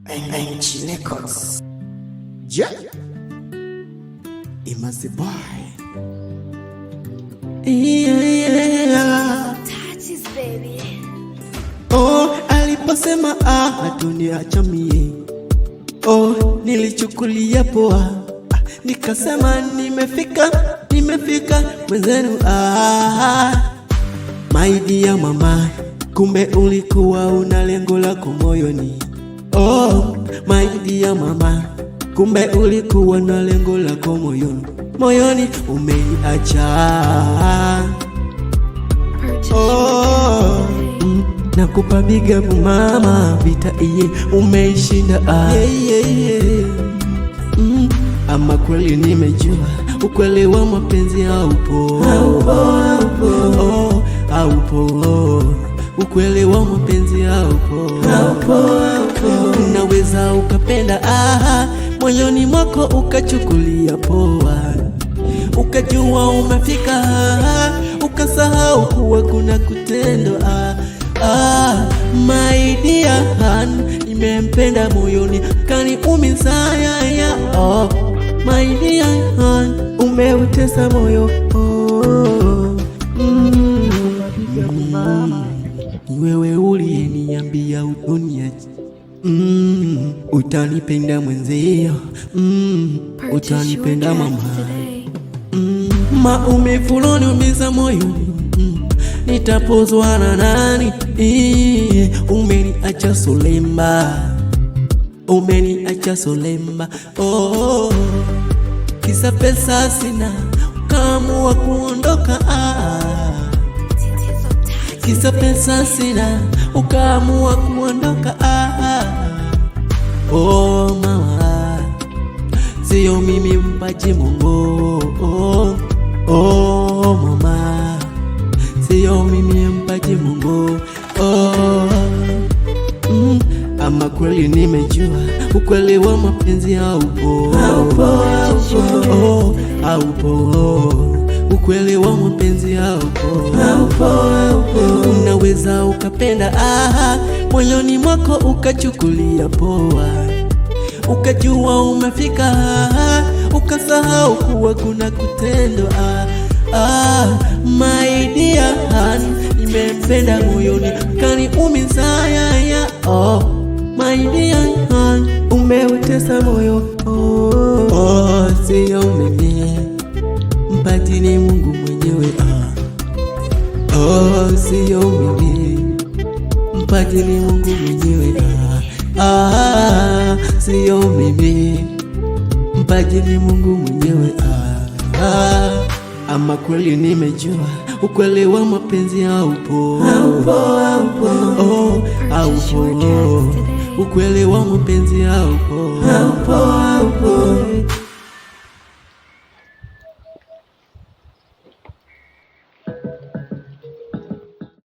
NG Records. Yeah. Imazi boy. Yeah. Touches, baby. Oh, aliposema hatuniacha mie. Oh, nilichukulia poa. Nikasema nimefika mwenzenu. My dear mama, kumbe ulikuwa una lengo lako moyoni. Oh, my dear mama, kumbe ulikuwa na lengo lako moyoni umeniacha. Oh, nakupa big up mama, vita iye umeishinda. Ama kweli nimejua ukweli wa mapenzi haupo. Ukweli wa mapenzi haupo. Unaweza ukapenda moyoni mwako ukachukulia poa, ukajua umefika, ukasahau kuwa kuna kutendo. My dear han, nimempenda moyoni kaniumiza. Oh, my dear han, umeutesa moyo. Wewe uliyeniambia utoniacha, utanipenda mwenzio, utanipenda mama. Maumivu uloniumiza moyoni, nitapozwa na nani? Umeniacha solemba, umeniacha solemba. Oh, kisa pesa sina, ukaamua kuondoka. Kisa pesa sina, ukaamua kuondoka. Oh mama, sio mimi mpaji Mungu. Oh mama, sio mimi mpaji Mungu. Ama kweli nimejua ukweli wa mapenzi haupo. Ukweli wa mapenzi haupo. Unaweza ukapenda moyoni mwako ukachukulia poa, ukajua umefika, ukasahau kuwa kuna kutendo. My dear han, nimempenda moyoni kaniumiza. Oh, my dear han, umeutesa moyo. Oh, sio mimi, mpati ni Mungu mwenyewe. Oh, sio mimi, mpati ni Mungu mwenyewe. Sio mimi, mpati ni Mungu mwenyewe. Ama kweli nimejua ukweli wa mapenzi haupo. Ukweli wa mapenzi haupo.